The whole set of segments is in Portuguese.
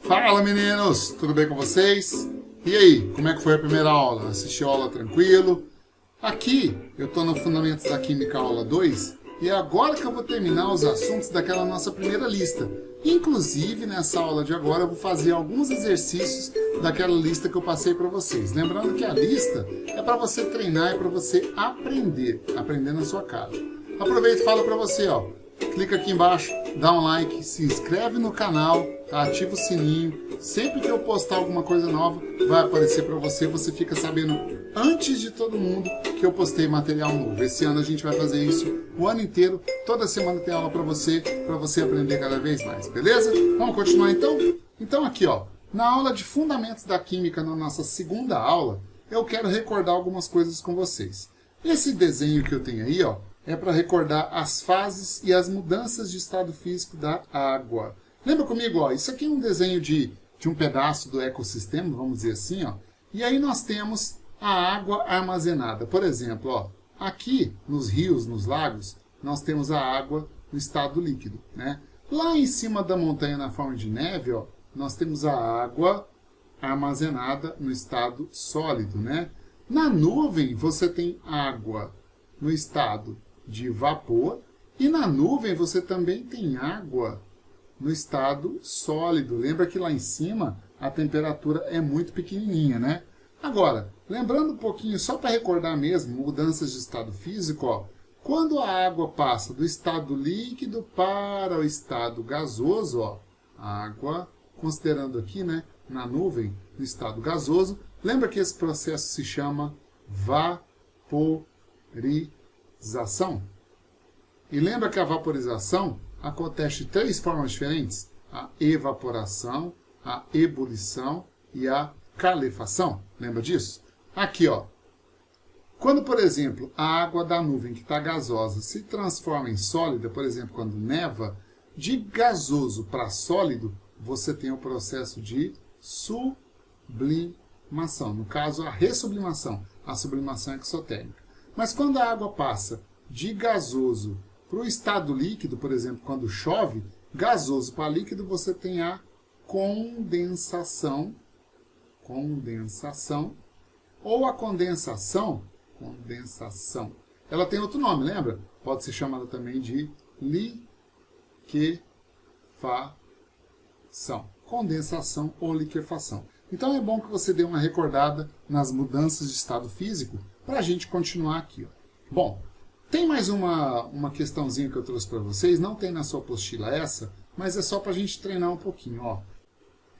Fala meninos, tudo bem com vocês? E aí, como é que foi a primeira aula? Assistiu a aula tranquilo? Aqui eu estou no Fundamentos da Química aula 2 e é agora que eu vou terminar os assuntos daquela nossa primeira lista. Inclusive nessa aula de agora eu vou fazer alguns exercícios daquela lista que eu passei para vocês. Lembrando que a lista é para você treinar e para você aprender na sua casa. Aproveita e fala para você, ó. Clica aqui embaixo, dá um like, se inscreve no canal, ativa o sininho. Sempre que eu postar alguma coisa nova, vai aparecer para você. Você fica sabendo antes de todo mundo que eu postei material novo. Esse ano a gente vai fazer isso o ano inteiro. Toda semana tem aula para você aprender cada vez mais, beleza? Vamos continuar então? Então aqui, ó, na aula de Fundamentos da Química, na nossa segunda aula, eu quero recordar algumas coisas com vocês. Esse desenho que eu tenho aí, ó, é para recordar as fases e as mudanças de estado físico da água. Lembra comigo, ó, isso aqui é um desenho de um pedaço do ecossistema, vamos dizer assim, ó. E aí nós temos a água armazenada. Por exemplo, ó, aqui nos rios, nos lagos, nós temos a água no estado líquido, né? Lá em cima da montanha, na forma de neve, ó, nós temos a água armazenada no estado sólido, né? Na nuvem, você tem água no estado de vapor, e na nuvem você também tem água no estado sólido. Lembra que lá em cima a temperatura é muito pequenininha, né? Agora, lembrando um pouquinho, só para recordar mesmo, mudanças de estado físico, ó, quando a água passa do estado líquido para o estado gasoso, ó, a água, considerando aqui, né, na nuvem, no estado gasoso, lembra que esse processo se chama vaporização. E lembra que a vaporização acontece de 3 formas diferentes? A evaporação, a ebulição e a calefação. Lembra disso? Aqui, ó. Quando, por exemplo, a água da nuvem que está gasosa se transforma em sólida, por exemplo, quando neva, de gasoso para sólido, você tem o processo de sublimação. No caso, a ressublimação. A sublimação exotérmica. Mas quando a água passa de gasoso para o estado líquido, por exemplo, quando chove, gasoso para líquido, você tem a condensação, ou a condensação, ela tem outro nome, lembra? Pode ser chamada também de liquefação. Condensação ou liquefação. Então é bom que você dê uma recordada nas mudanças de estado físico para a gente continuar aqui, ó. Bom, tem mais uma questãozinha que eu trouxe para vocês, não tem na sua apostila essa, mas é só para a gente treinar um pouquinho, ó.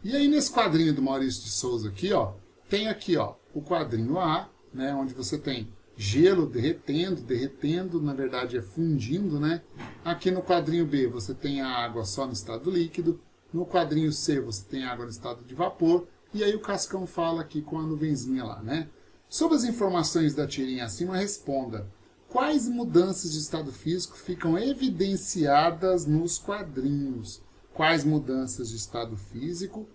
E aí nesse quadrinho do Maurício de Souza aqui, ó, tem aqui, ó, o quadrinho A, né, onde você tem gelo derretendo, na verdade é fundindo, né? Aqui no quadrinho B você tem a água só no estado líquido, no quadrinho C você tem água no estado de vapor, e aí o Cascão fala aqui com a nuvenzinha lá, né? Sobre as informações da tirinha acima, responda. Quais mudanças de estado físico ficam evidenciadas nos quadrinhos? Quais mudanças de estado físico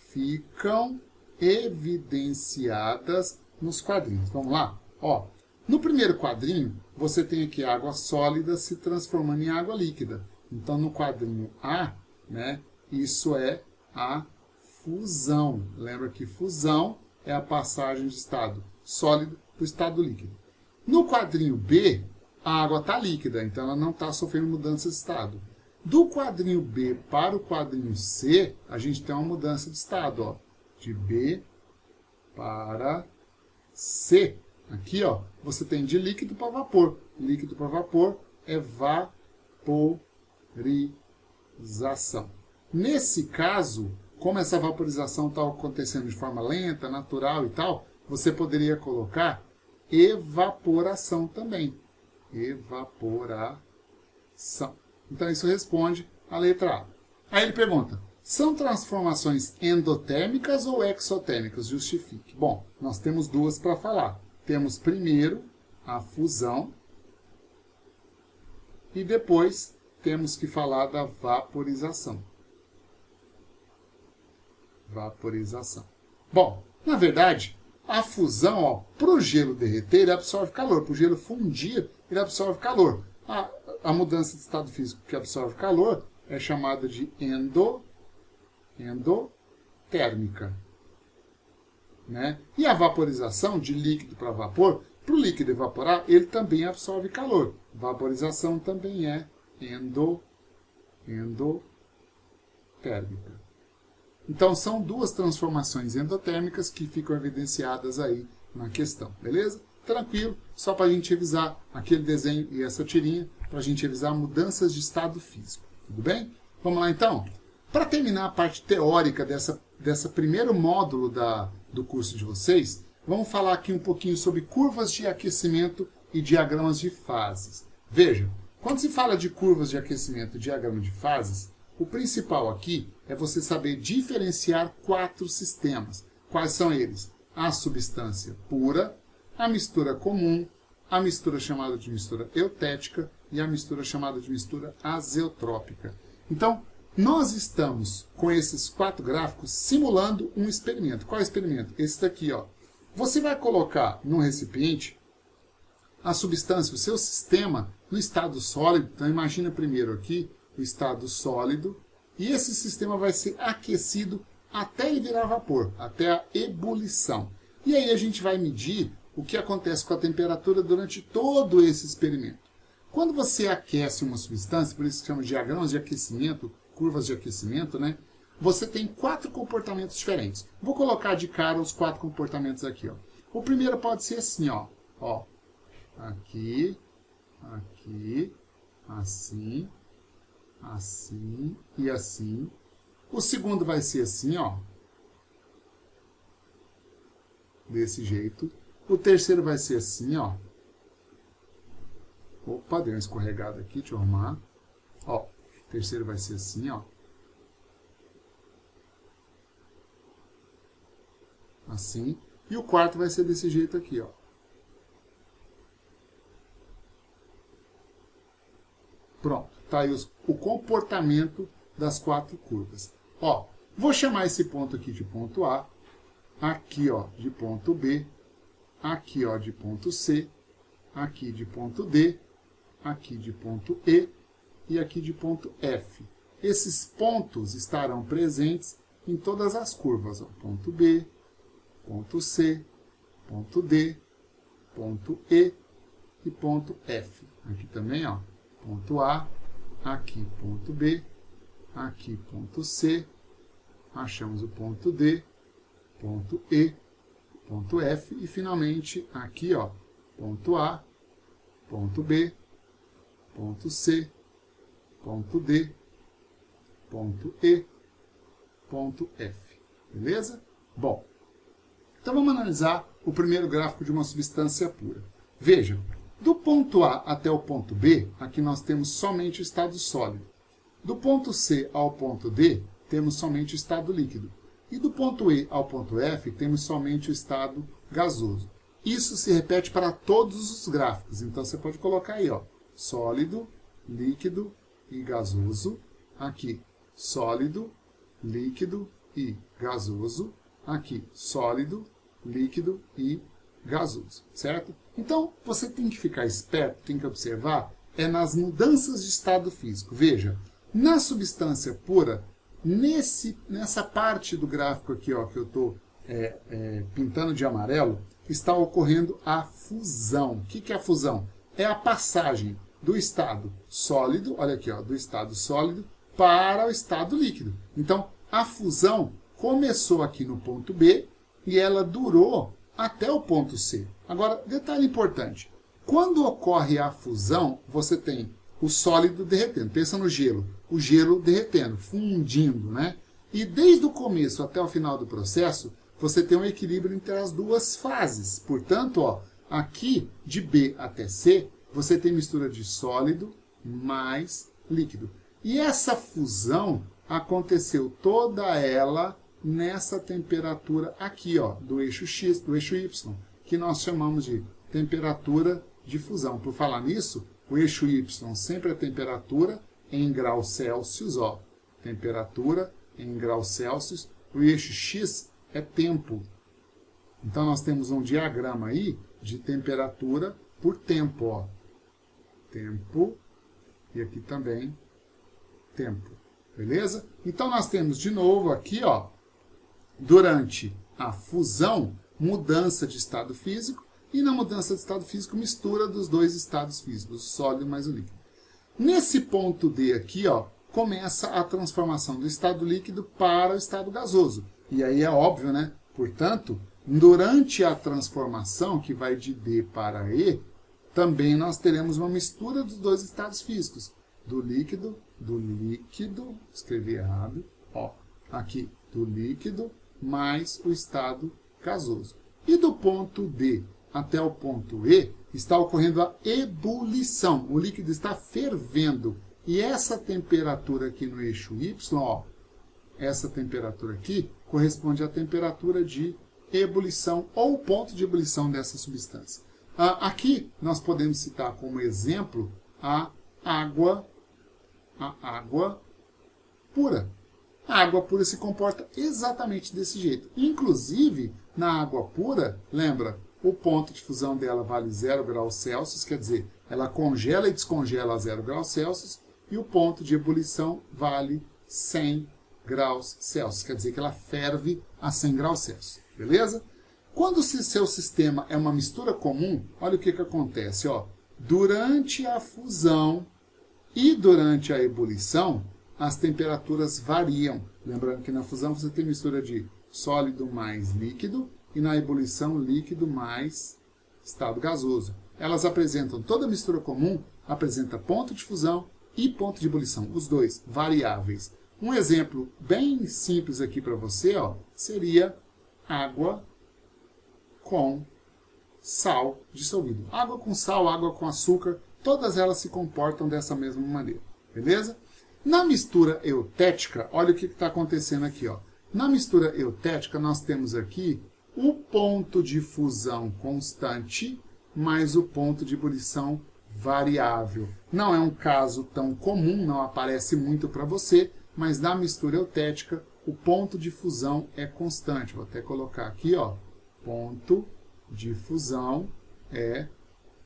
ficam evidenciadas nos quadrinhos? Vamos lá? Ó, no primeiro quadrinho, você tem aqui água sólida se transformando em água líquida. Então, no quadrinho A, né, isso é a fusão. Lembra que fusão é a passagem de estado sólido para o estado líquido. No quadrinho B, a água está líquida, então ela não está sofrendo mudança de estado. Do quadrinho B para o quadrinho C, a gente tem uma mudança de estado, ó, de B para C. Aqui, ó, você tem de líquido para vapor. Líquido para vapor é vaporização. Nesse caso, como essa vaporização está acontecendo de forma lenta, natural e tal, você poderia colocar evaporação também. Evaporação. Então isso responde a letra A. Aí ele pergunta, são transformações endotérmicas ou exotérmicas? Justifique. Bom, nós temos duas para falar. Temos primeiro a fusão e depois temos que falar da vaporização. Vaporização. Bom, na verdade, a fusão, para o gelo derreter, ele absorve calor. Para o gelo fundir, ele absorve calor. A mudança de estado físico que absorve calor é chamada de endotérmica. Né? E a vaporização de líquido para vapor, para o líquido evaporar, ele também absorve calor. Vaporização também é endotérmica. Então, são duas transformações endotérmicas que ficam evidenciadas aí na questão, beleza? Tranquilo, só para a gente revisar aquele desenho e essa tirinha, para a gente revisar mudanças de estado físico, tudo bem? Vamos lá então? Para terminar a parte teórica dessa primeiro módulo do curso de vocês, vamos falar aqui um pouquinho sobre curvas de aquecimento e diagramas de fases. Veja, quando se fala de curvas de aquecimento e diagrama de fases, o principal aqui é você saber diferenciar 4 sistemas. Quais são eles? A substância pura, a mistura comum, a mistura chamada de mistura eutética e a mistura chamada de mistura azeotrópica. Então, nós estamos com esses 4 gráficos simulando um experimento. Qual é o experimento? Esse daqui, ó. Você vai colocar num recipiente a substância, o seu sistema, no estado sólido. Então, imagina primeiro aqui o estado sólido, e esse sistema vai ser aquecido até ele virar vapor, até a ebulição. E aí a gente vai medir o que acontece com a temperatura durante todo esse experimento. Quando você aquece uma substância, por isso que chama de diagramas de aquecimento, curvas de aquecimento, né? Você tem 4 comportamentos diferentes. Vou colocar de cara os 4 comportamentos aqui, ó. O primeiro pode ser assim, ó. Ó. Aqui, aqui, assim, assim e assim. O segundo vai ser assim, ó. Desse jeito. O terceiro vai ser assim, ó. Opa, deu uma escorregada aqui, deixa eu arrumar. Ó, o terceiro vai ser assim, ó. Assim. E o quarto vai ser desse jeito aqui, ó. Pronto. Tá aí o comportamento das 4 curvas. Ó, vou chamar esse ponto aqui de ponto A. Aqui, ó, de ponto B. Aqui, ó, de ponto C. Aqui de ponto D. Aqui de ponto E. E aqui de ponto F. Esses pontos estarão presentes em todas as curvas. Ó. Ponto B, ponto C, ponto D, ponto E e ponto F. Aqui também, ó, ponto A, aqui ponto B, aqui ponto C, achamos o ponto D, ponto E, ponto F e finalmente aqui, ó, ponto A, ponto B, ponto C, ponto D, ponto E, ponto F. Beleza? Bom, então vamos analisar o primeiro gráfico de uma substância pura. Veja, do ponto A até o ponto B, aqui nós temos somente o estado sólido. Do ponto C ao ponto D, temos somente o estado líquido. E do ponto E ao ponto F, temos somente o estado gasoso. Isso se repete para todos os gráficos. Então você pode colocar aí, ó, sólido, líquido e gasoso. Aqui, sólido, líquido e gasoso. Aqui, sólido, líquido e gasoso, certo? Então, você tem que ficar esperto, tem que observar, nas mudanças de estado físico. Veja, na substância pura, nessa parte do gráfico aqui, ó, que eu estou pintando de amarelo, está ocorrendo a fusão. O que é a fusão? É a passagem do estado sólido, olha aqui, ó, do estado sólido para o estado líquido. Então, a fusão começou aqui no ponto B e ela durou até o ponto C. Agora, detalhe importante. Quando ocorre a fusão, você tem o sólido derretendo. Pensa no gelo. O gelo derretendo, fundindo, né? E desde o começo até o final do processo, você tem um equilíbrio entre as duas fases. Portanto, ó, aqui de B até C, você tem mistura de sólido mais líquido. E essa fusão aconteceu toda ela nessa temperatura aqui, ó, do eixo X, do eixo Y, que nós chamamos de temperatura de fusão. Por falar nisso, o eixo Y sempre é temperatura em graus Celsius, ó, temperatura em graus Celsius. O eixo X é tempo. Então nós temos um diagrama aí de temperatura por tempo, ó. Tempo e aqui também tempo. Beleza? Então nós temos de novo aqui, ó, Durante a fusão, mudança de estado físico, e na mudança de estado físico, mistura dos dois estados físicos, o sólido mais o líquido. Nesse ponto D aqui, ó, começa a transformação do estado líquido para o estado gasoso. E aí é óbvio, né? Portanto, durante a transformação, que vai de D para E, também nós teremos uma mistura dos dois estados físicos. Do líquido, escrevi errado, ó, aqui, do líquido mais o estado gasoso. E do ponto D até o ponto E, está ocorrendo a ebulição. O líquido está fervendo. E essa temperatura aqui no eixo Y, ó, essa temperatura aqui, corresponde à temperatura de ebulição ou ponto de ebulição dessa substância. Aqui nós podemos citar como exemplo a água pura. A água pura se comporta exatamente desse jeito. Inclusive, na água pura, lembra, o ponto de fusão dela vale 0 graus Celsius, quer dizer, ela congela e descongela a 0 graus Celsius, e o ponto de ebulição vale 100 graus Celsius, quer dizer que ela ferve a 100 graus Celsius, beleza? Quando o seu sistema é uma mistura comum, olha o que acontece, ó. Durante a fusão e durante a ebulição, as temperaturas variam. Lembrando que na fusão você tem mistura de sólido mais líquido e na ebulição líquido mais estado gasoso. Elas apresentam, toda mistura comum apresenta ponto de fusão e ponto de ebulição, os dois variáveis. Um exemplo bem simples aqui para você, ó, seria água com sal dissolvido. Água com sal, água com açúcar, todas elas se comportam dessa mesma maneira, beleza? Na mistura eutética, olha o que está acontecendo aqui, ó. Na mistura eutética, nós temos aqui o ponto de fusão constante mais o ponto de ebulição variável. Não é um caso tão comum, não aparece muito para você, mas na mistura eutética, o ponto de fusão é constante. Vou até colocar aqui, ó, ponto de fusão é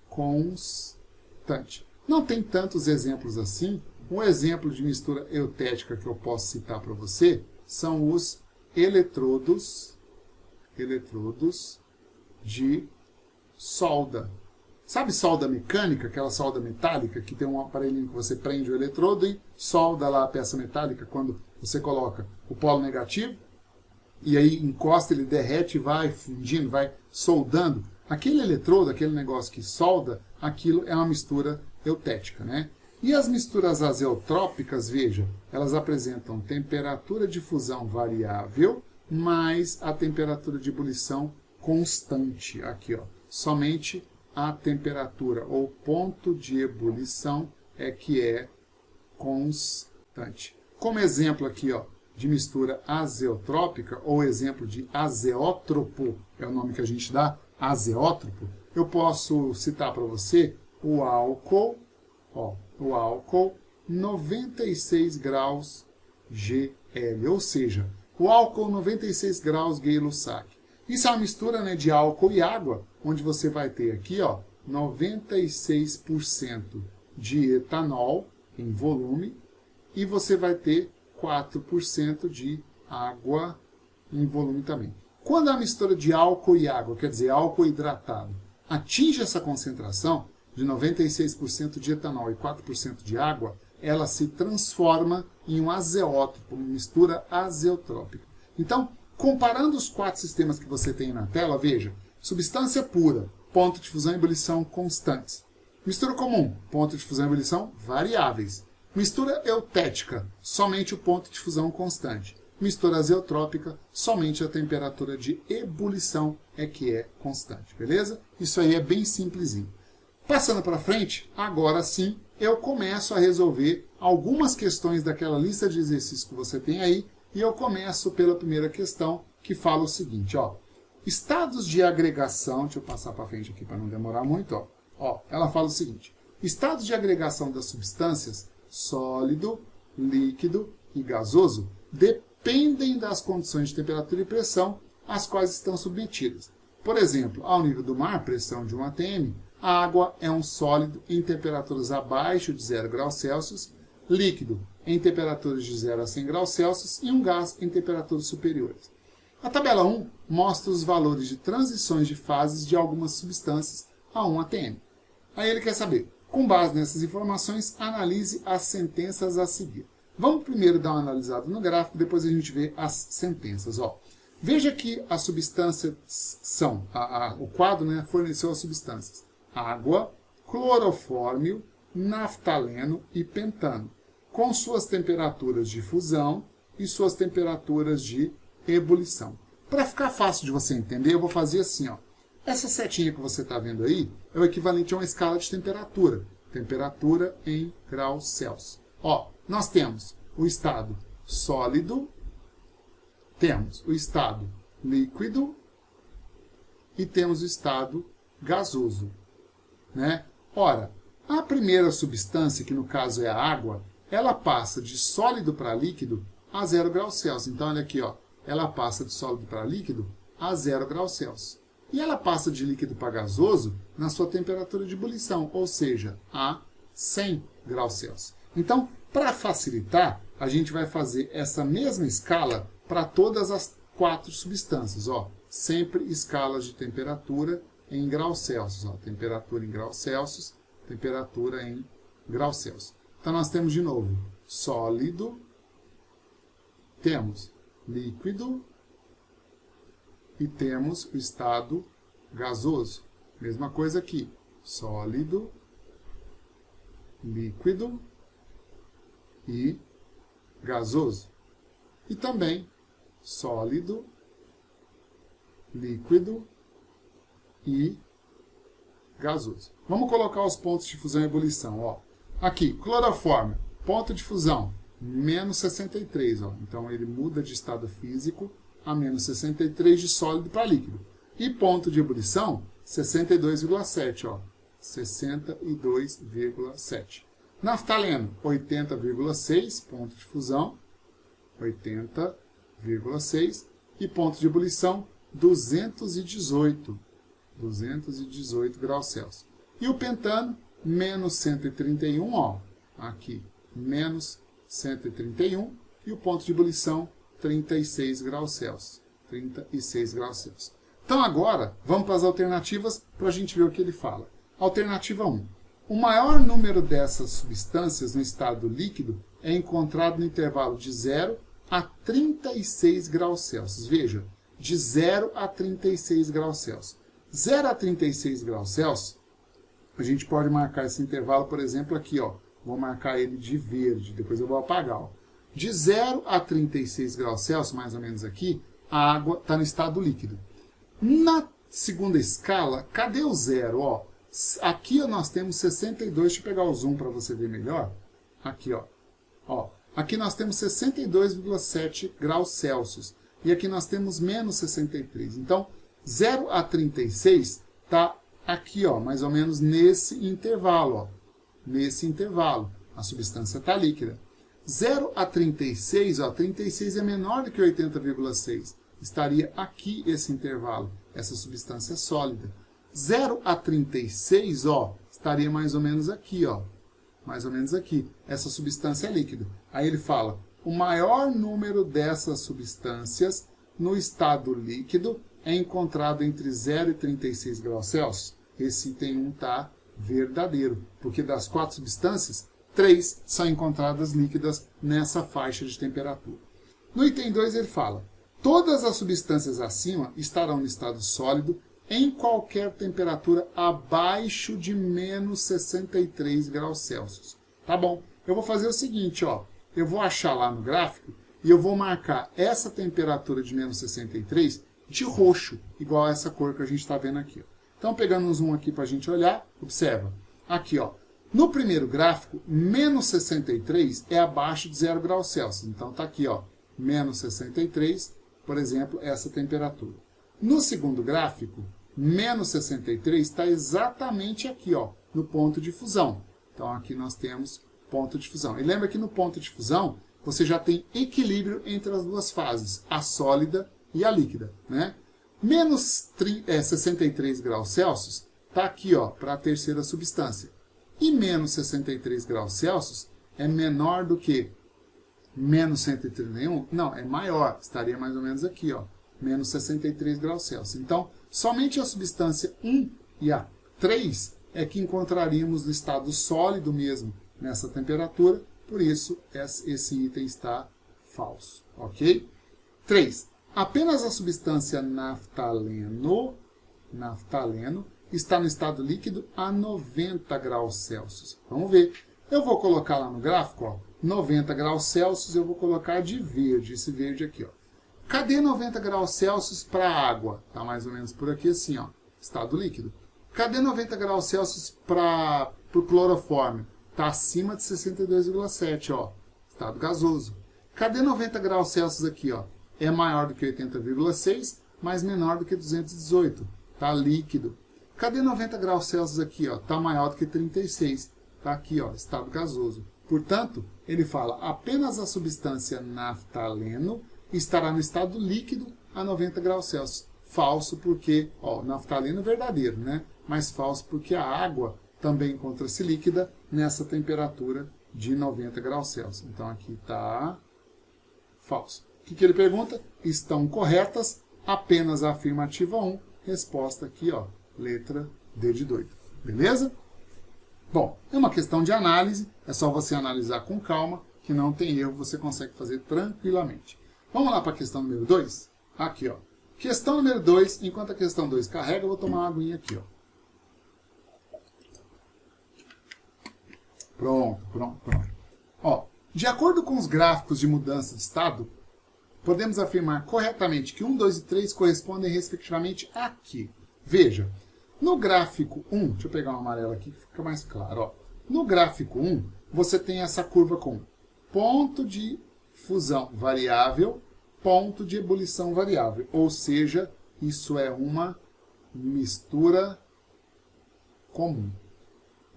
constante. Não tem tantos exemplos assim. Um exemplo de mistura eutética que eu posso citar para você são os eletrodos de solda. Sabe solda mecânica, aquela solda metálica, que tem um aparelhinho que você prende o eletrodo e solda lá a peça metálica quando você coloca o polo negativo, e aí encosta, ele derrete e vai fundindo, vai soldando. Aquele eletrodo, aquele negócio que solda, aquilo é uma mistura eutética, né? E as misturas azeotrópicas, veja, elas apresentam temperatura de fusão variável mais a temperatura de ebulição constante. Aqui, ó, somente a temperatura ou ponto de ebulição é que é constante. Como exemplo aqui, ó, de mistura azeotrópica ou exemplo de azeótropo, é o nome que a gente dá, azeótropo, eu posso citar para você o álcool, ó, o álcool 96 graus GL, ou seja, o álcool 96 graus Gay-Lussac. Isso é uma mistura, né, de álcool e água, onde você vai ter aqui, ó, 96% de etanol em volume e você vai ter 4% de água em volume também. Quando a mistura de álcool e água, quer dizer, álcool hidratado, atinge essa concentração de 96% de etanol e 4% de água, ela se transforma em um azeótropo, uma mistura azeotrópica. Então, comparando os 4 sistemas que você tem na tela, veja, substância pura, ponto de fusão e ebulição constantes. Mistura comum, ponto de fusão e ebulição variáveis. Mistura eutética, somente o ponto de fusão constante. Mistura azeotrópica, somente a temperatura de ebulição é que é constante, beleza? Isso aí é bem simplesinho. Passando para frente, agora sim, eu começo a resolver algumas questões daquela lista de exercícios que você tem aí, e eu começo pela primeira questão, que fala o seguinte, ó. Estados de agregação, deixa eu passar para frente aqui para não demorar muito, ó. Ela fala o seguinte, estados de agregação das substâncias, sólido, líquido e gasoso, dependem das condições de temperatura e pressão às quais estão submetidas. Por exemplo, ao nível do mar, pressão de 1 atm, a água é um sólido em temperaturas abaixo de 0 graus Celsius, líquido em temperaturas de 0 a 100 graus Celsius e um gás em temperaturas superiores. A tabela 1 mostra os valores de transições de fases de algumas substâncias a 1 atm. Aí ele quer saber, com base nessas informações, analise as sentenças a seguir. Vamos primeiro dar uma analisada no gráfico, depois a gente vê as sentenças. Ó. Veja que as substâncias são, o quadro, né, forneceu as substâncias: água, clorofórmio, naftaleno e pentano, com suas temperaturas de fusão e suas temperaturas de ebulição. Para ficar fácil de você entender, eu vou fazer assim, ó. Essa setinha que você está vendo aí é o equivalente a uma escala de temperatura. Temperatura em graus Celsius. Ó, nós temos o estado sólido, temos o estado líquido e temos o estado gasoso, né? Ora, a primeira substância, que no caso é a água, ela passa de sólido para líquido a 0 graus Celsius. Então, olha aqui, ó, ela passa de sólido para líquido a 0 graus Celsius. E ela passa de líquido para gasoso na sua temperatura de ebulição, ou seja, a 100 graus Celsius. Então, para facilitar, a gente vai fazer essa mesma escala para todas as 4 substâncias. Ó. Sempre escalas de temperatura em graus Celsius. Ó. Temperatura em graus Celsius, temperatura em graus Celsius. Então, nós temos de novo sólido, temos líquido e temos o estado gasoso. Mesma coisa aqui, sólido, líquido e gasoso. E também sólido, líquido e gasoso. Vamos colocar os pontos de fusão e ebulição. Ó. Aqui, clorofórmio, ponto de fusão, menos 63. Ó. Então, ele muda de estado físico a menos 63 de sólido para líquido. E ponto de ebulição, 62,7. 62,7. Naftaleno, 80,6, ponto de fusão, 80,6. E ponto de ebulição, 218 graus Celsius. E o pentano, menos 131, ó, aqui, menos 131. E o ponto de ebulição, 36 graus Celsius. 36 graus Celsius. Então agora, vamos para as alternativas para a gente ver o que ele fala. Alternativa 1. O maior número dessas substâncias no estado líquido é encontrado no intervalo de 0 a 36 graus Celsius. Veja, de 0 a 36 graus Celsius. 0 a 36 graus Celsius, a gente pode marcar esse intervalo, por exemplo, aqui, ó. Vou marcar ele de verde, depois eu vou apagar, ó. De 0 a 36 graus Celsius, mais ou menos aqui, a água está no estado líquido. Na segunda escala, cadê o 0? Ó, aqui ó, nós temos 62, deixa eu pegar o zoom para você ver melhor. Aqui, ó. Aqui nós temos 62,7 graus Celsius. E aqui nós temos menos 63. Então, 0 a 36 está aqui, ó, mais ou menos nesse intervalo. Ó. Nesse intervalo. A substância está líquida. 0 a 36, ó, 36 é menor do que 80,6. Estaria aqui esse intervalo, essa substância sólida. 0 a 36, ó, estaria mais ou menos aqui, ó. Mais ou menos aqui. Essa substância é líquida. Aí ele fala, o maior número dessas substâncias no estado líquido é encontrado entre 0 e 36 graus Celsius. Esse item 1 está verdadeiro, porque das 4 substâncias, 3 são encontradas líquidas nessa faixa de temperatura. No item 2 ele fala, todas as substâncias acima estarão no estado sólido em qualquer temperatura abaixo de menos 63 graus Celsius. Tá bom, eu vou fazer o seguinte, ó, eu vou achar lá no gráfico e eu vou marcar essa temperatura de menos 63 de roxo, igual a essa cor que a gente está vendo aqui. Ó. Então, pegando um zoom aqui para a gente olhar, observa, aqui, ó, no primeiro gráfico, menos 63 é abaixo de 0 graus Celsius. Então, está aqui, ó, menos 63, por exemplo, essa temperatura. No segundo gráfico, menos 63 está exatamente aqui, ó, no ponto de fusão. Então, aqui nós temos ponto de fusão. E lembra que no ponto de fusão, você já tem equilíbrio entre as duas fases, a sólida e a líquida, né? Menos 63 graus Celsius está aqui, ó, para a terceira substância. E menos 63 graus Celsius é menor do que menos 131? Não, é maior. Estaria mais ou menos aqui, ó. menos 63 graus Celsius. Então, somente a substância 1 e a 3 é que encontraríamos no estado sólido mesmo nessa temperatura, por isso esse item está falso, ok? 3. Apenas a substância naftaleno está no estado líquido a 90 graus Celsius. Vamos ver. Eu vou colocar lá no gráfico, ó, 90 graus Celsius, eu vou colocar de verde, esse verde aqui, ó. Cadê 90 graus Celsius para a água? Está mais ou menos por aqui assim, ó, estado líquido. Cadê 90 graus Celsius para o clorofórmio? Está acima de 62,7, ó, estado gasoso. Cadê 90 graus Celsius aqui, ó? É maior do que 80,6, mas menor do que 218, está líquido. Cadê 90 graus Celsius aqui, ó? Está maior do que 36, está aqui, ó, estado gasoso. Portanto, ele fala apenas a substância naftaleno estará no estado líquido a 90 graus Celsius. Falso porque, ó, naftaleno é verdadeiro, né? Mas falso porque a água também encontra-se líquida nessa temperatura de 90 graus Celsius. Então aqui está falso. O que ele pergunta? Estão corretas apenas a afirmativa 1. Resposta aqui, ó, letra D de doido. Beleza? Bom, é uma questão de análise, é só você analisar com calma, que não tem erro, você consegue fazer tranquilamente. Vamos lá para a questão número 2? Aqui, ó. Questão número 2, enquanto a questão 2 carrega, eu vou tomar uma aguinha aqui, ó. Pronto. Ó, de acordo com os gráficos de mudança de estado, podemos afirmar corretamente que 1, 2 e 3 correspondem respectivamente aqui. Veja, no gráfico 1, deixa eu pegar uma amarela aqui que fica mais claro. Ó. No gráfico 1, você tem essa curva com ponto de fusão variável, ponto de ebulição variável. Ou seja, isso é uma mistura comum.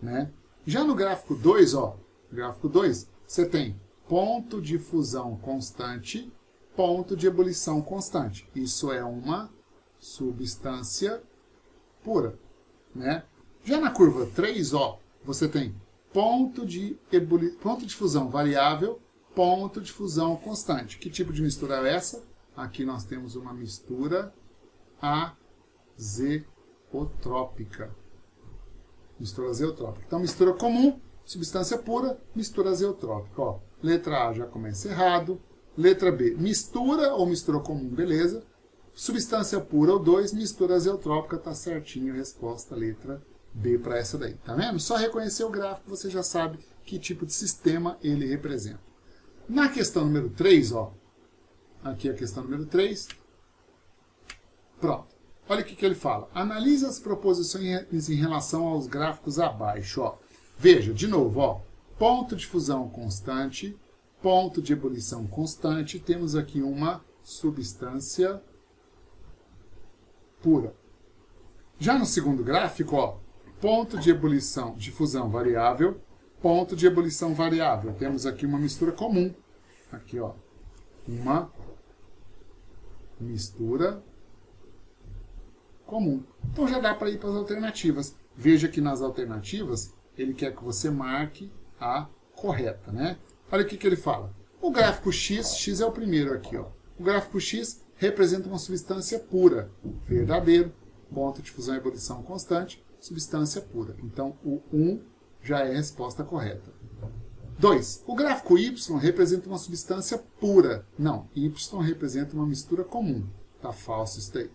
Né? Já no gráfico 2, ó, gráfico 2, você tem ponto de fusão constante, ponto de ebulição constante. Isso é uma substância pura. Né? Já na curva 3, ó, você tem ponto de fusão variável, ponto de fusão constante. Que tipo de mistura é essa? Aqui nós temos uma mistura azeotrópica. Mistura azeotrópica. Então, mistura comum, substância pura, mistura azeotrópica. Ó, letra A já começa errado. Letra B, mistura ou mistura comum, beleza. Substância pura ou 2, mistura azeotrópica, tá certinho. Resposta, letra B para essa daí. Tá vendo? Só reconhecer o gráfico, você já sabe que tipo de sistema ele representa. Na questão número 3, ó. Aqui é a questão número 3. Pronto. Olha o que ele fala. Analise as proposições em relação aos gráficos abaixo. Ó. Veja, de novo, ó, ponto de fusão constante, ponto de ebulição constante. Temos aqui uma substância pura. Já no segundo gráfico, ó, ponto de ebulição de fusão variável, ponto de ebulição variável. Temos aqui uma mistura comum. Aqui, ó, uma mistura comum. Então já dá para ir para as alternativas. Veja que nas alternativas ele quer que você marque a correta, né? Olha o que ele fala. O gráfico X é o primeiro aqui, ó. O gráfico X representa uma substância pura, verdadeiro, ponto de fusão e ebulição constante, substância pura. Então o 1 já é a resposta correta. 2. O gráfico Y representa uma substância pura. Não, Y representa uma mistura comum. Tá falso isso daí.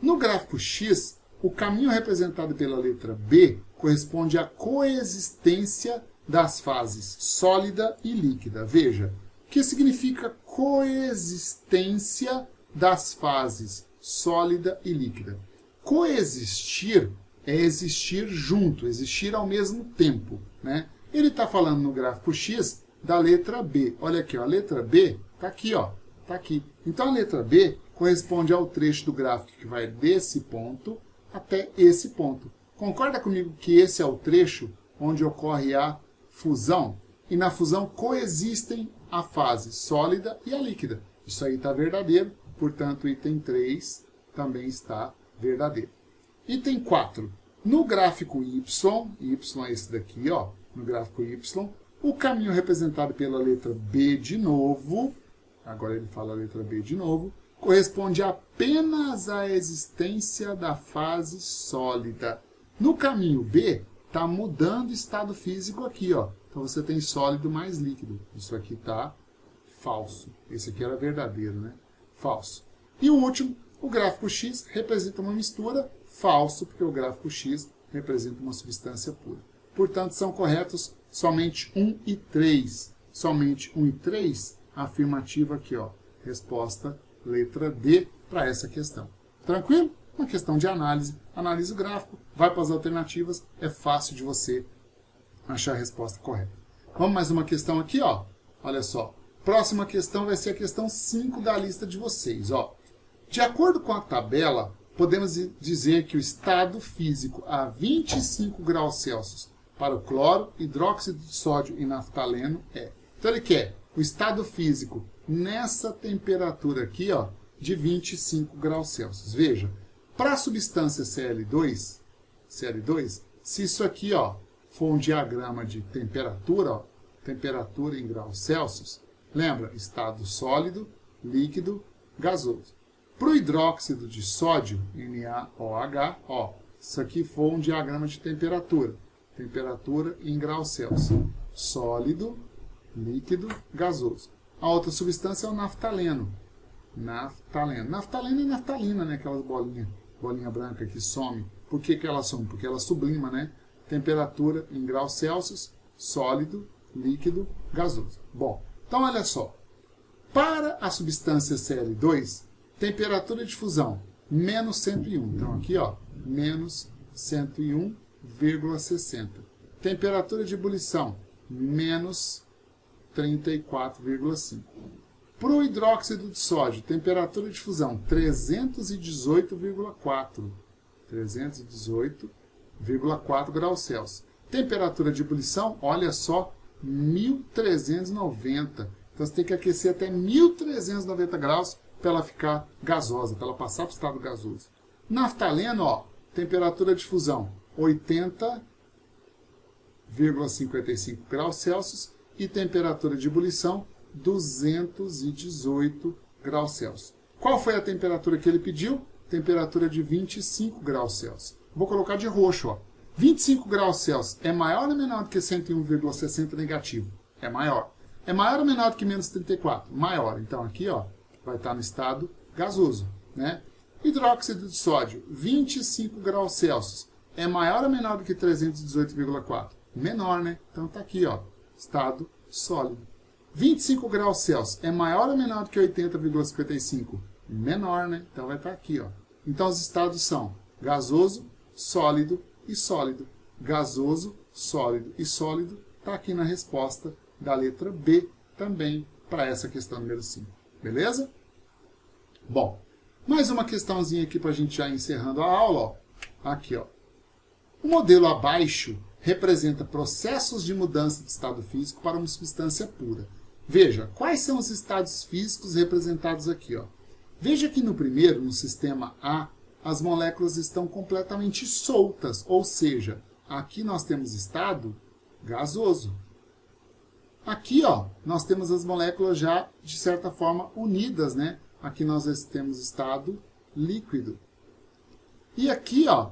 No gráfico X, o caminho representado pela letra B corresponde à coexistência das fases sólida e líquida. Veja, o que significa coexistência das fases sólida e líquida? Coexistir é existir junto, existir ao mesmo tempo, né? Ele está falando no gráfico X da letra B. Olha aqui, ó, a letra B está aqui, ó, tá aqui. Então a letra B corresponde ao trecho do gráfico que vai desse ponto até esse ponto. Concorda comigo que esse é o trecho onde ocorre a fusão? E na fusão coexistem a fase sólida e a líquida. Isso aí está verdadeiro, portanto o item 3 também está verdadeiro. Item 4. No gráfico Y é esse daqui, ó, no gráfico Y, o caminho representado pela letra B de novo, agora ele fala a letra B de novo, corresponde apenas à existência da fase sólida. No caminho B, está mudando o estado físico aqui, ó. Então você tem sólido mais líquido. Isso aqui está falso. Esse aqui era verdadeiro, né? Falso. E o último, o gráfico X representa uma mistura. Falso, porque o gráfico X representa uma substância pura. Portanto, são corretos somente 1 e 3. Somente 1 e 3, afirmativa aqui, ó. Resposta letra D para essa questão. Tranquilo? Uma questão de análise. Analisa o gráfico, vai para as alternativas, é fácil de você achar a resposta correta. Vamos mais uma questão aqui, ó. Olha só. Próxima questão vai ser a questão 5 da lista de vocês, ó. De acordo com a tabela, podemos dizer que o estado físico a 25 graus Celsius para o cloro, hidróxido de sódio e naftaleno é. Então ele quer o estado físico nessa temperatura aqui, ó, de 25 graus Celsius. Veja, para a substância Cl2, se isso aqui, ó, for um diagrama de temperatura, ó, temperatura em graus Celsius, lembra? Estado sólido, líquido, gasoso. Para o hidróxido de sódio, NaOH, ó, isso aqui for um diagrama de temperatura. Temperatura em graus Celsius. Sólido, líquido, gasoso. A outra substância é o naftaleno. Naftaleno. Naftaleno é naftalina, né? Aquelas bolinha branca que some. Por que ela some? Porque ela sublima, né? Temperatura em graus Celsius, sólido, líquido, gasoso. Bom, então olha só. Para a substância Cl2, temperatura de fusão, menos 101. Então aqui, ó, menos 101,60. Temperatura de ebulição, menos 34,5. Para o hidróxido de sódio, temperatura de fusão, 318,4. 318,4 graus Celsius. Temperatura de ebulição, olha só, 1390. Então você tem que aquecer até 1390 graus para ela ficar gasosa, para ela passar para o estado gasoso. Naftaleno, ó, temperatura de fusão, 80,55 graus Celsius e temperatura de ebulição, 218 graus Celsius. Qual foi a temperatura que ele pediu? Temperatura de 25 graus Celsius. Vou colocar de roxo, ó. 25 graus Celsius é maior ou menor do que 101,60 negativo? É maior. É maior ou menor do que menos 34? Maior. Então aqui, ó, vai estar no estado gasoso, né? Hidróxido de sódio, 25 graus Celsius. É maior ou menor do que 318,4? Menor, né? Então está aqui, ó, estado sólido. 25 graus Celsius é maior ou menor do que 80,55? Menor, né? Então vai estar aqui, ó. Então os estados são gasoso, sólido e sólido. Gasoso, sólido e sólido. Está aqui na resposta da letra B também para essa questão número 5. Beleza? Bom, mais uma questãozinha aqui para a gente já encerrando a aula, ó. Aqui, ó. O modelo abaixo representa processos de mudança de estado físico para uma substância pura. Veja, quais são os estados físicos representados aqui, ó. Veja que no primeiro, no sistema A, as moléculas estão completamente soltas, ou seja, aqui nós temos estado gasoso. Aqui, ó, nós temos as moléculas já, de certa forma, unidas, né? Aqui nós temos estado líquido. E aqui, ó,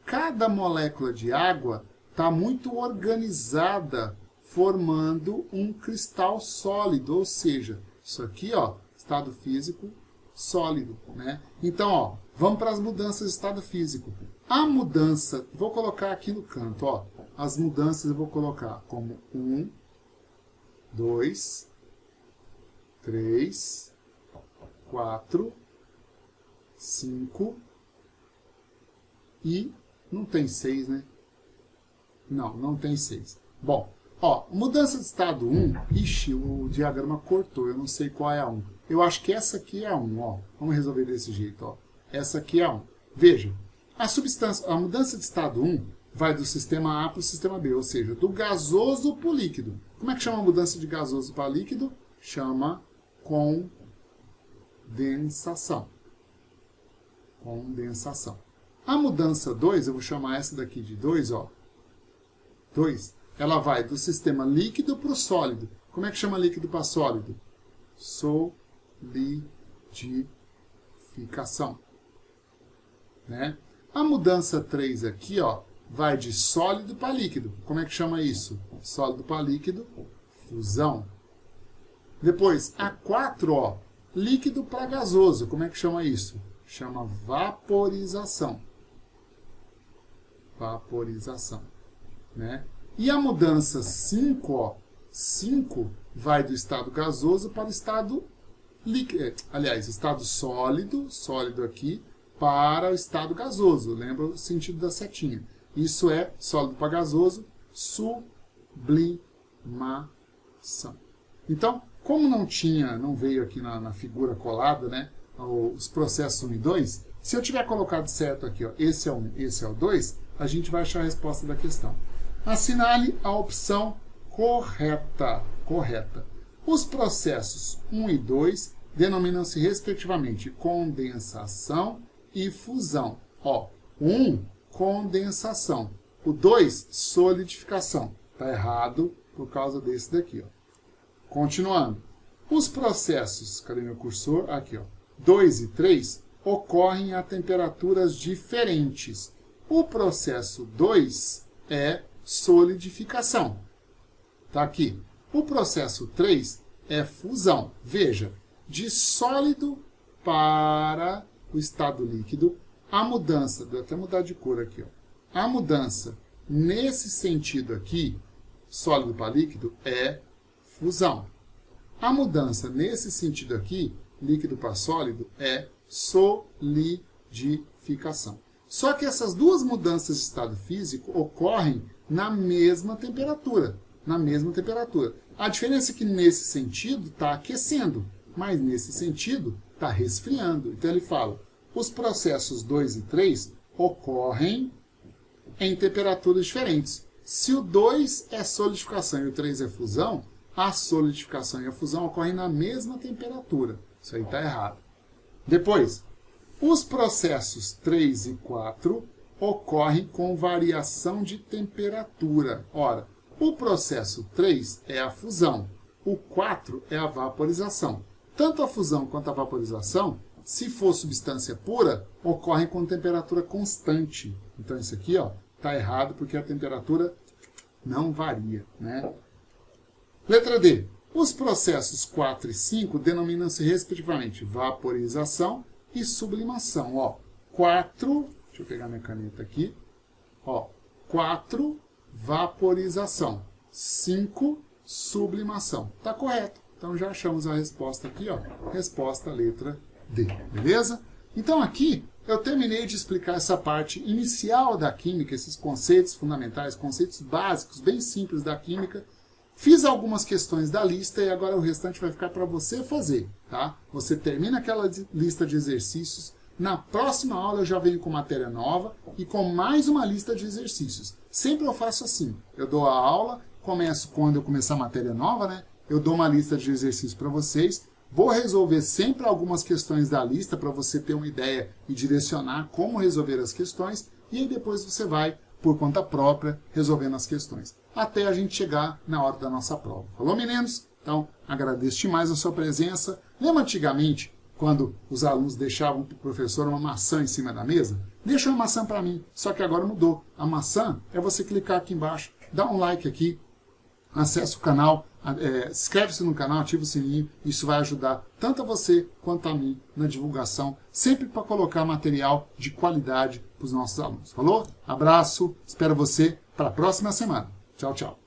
cada molécula de água está muito organizada, formando um cristal sólido, ou seja, isso aqui, ó, estado físico sólido, né? Então, ó, vamos para as mudanças de estado físico. A mudança, vou colocar aqui no canto, ó, as mudanças eu vou colocar como 1, 2, 3, 4, 5 e não tem 6, né? Não, não tem 6. Bom, ó, mudança de estado 1, ixi, o diagrama cortou, eu não sei qual é a 1. Eu acho que essa aqui é a 1, ó. Vamos resolver desse jeito, ó. Essa aqui é a 1. Veja, a mudança de estado 1 vai do sistema A para o sistema B, ou seja, do gasoso para o líquido. Como é que chama a mudança de gasoso para líquido? Chama condensação. Condensação. A mudança 2, eu vou chamar essa daqui de 2, ó. 2, ela vai do sistema líquido para o sólido. Como é que chama líquido para sólido? Solidificação. liquificação. Né? A mudança 3 aqui, ó, vai de sólido para líquido. Como é que chama isso? Sólido para líquido, fusão. Depois, a 4, ó, líquido para gasoso. Como é que chama isso? Chama vaporização. Vaporização. Né? E a mudança 5, ó, 5 vai do estado gasoso para o estado líquido. Aliás, estado sólido, sólido aqui, para o estado gasoso. Lembra o sentido da setinha. Isso é sólido para gasoso, sublimação. Então, como não veio aqui na figura colada, né, os processos 1 e 2, se eu tiver colocado certo aqui, ó, esse é o 1, esse é o 2, a gente vai achar a resposta da questão. Assinale a opção correta. Os processos 1 e 2 denominam-se respectivamente condensação e fusão. Ó, 1, condensação. O 2, solidificação. Está errado por causa desse daqui. Ó. Continuando. Os processos, cadê meu cursor? Aqui, ó. 2 e 3 ocorrem a temperaturas diferentes. O processo 2 é solidificação. Está aqui. O processo 3 é fusão. Veja, de sólido para o estado líquido, a mudança, vou até mudar de cor aqui, ó. A mudança nesse sentido aqui, sólido para líquido, é fusão. A mudança nesse sentido aqui, líquido para sólido, é solidificação. Só que essas duas mudanças de estado físico ocorrem na mesma temperatura. A diferença é que nesse sentido está aquecendo, mas nesse sentido está resfriando. Então ele fala, os processos 2 e 3 ocorrem em temperaturas diferentes. Se o 2 é solidificação e o 3 é fusão, a solidificação e a fusão ocorrem na mesma temperatura. Isso aí está errado. Depois, os processos 3 e 4 ocorrem com variação de temperatura. Ora, o processo 3 é a fusão, o 4 é a vaporização. Tanto a fusão quanto a vaporização, se for substância pura, ocorrem com temperatura constante. Então isso aqui está errado porque a temperatura não varia. Né? Letra D. Os processos 4 e 5 denominam-se respectivamente vaporização e sublimação. Ó, 4, deixa eu pegar minha caneta aqui. Ó, 4, vaporização. 5, sublimação. Está correto. Então já achamos a resposta aqui, ó. Resposta letra D. Beleza? Então aqui eu terminei de explicar essa parte inicial da química, esses conceitos fundamentais, conceitos básicos, bem simples da química. Fiz algumas questões da lista e agora o restante vai ficar para você fazer, tá? Você termina aquela lista de exercícios. Na próxima aula eu já venho com matéria nova e com mais uma lista de exercícios. Sempre eu faço assim. Eu dou a aula, começo quando eu começar a matéria nova, né? Eu dou uma lista de exercícios para vocês. Vou resolver sempre algumas questões da lista para você ter uma ideia e direcionar como resolver as questões. E aí depois você vai, por conta própria, resolvendo as questões. Até a gente chegar na hora da nossa prova. Falou, meninos? Então, agradeço demais a sua presença. Lembra antigamente, quando os alunos deixavam para o professor uma maçã em cima da mesa? Deixa uma maçã para mim, só que agora mudou. A maçã é você clicar aqui embaixo, dá um like aqui, acessa o canal, inscreve-se no canal, ativa o sininho. Isso vai ajudar tanto a você quanto a mim na divulgação, sempre para colocar material de qualidade para os nossos alunos. Falou? Abraço, espero você para a próxima semana. Tchau, tchau.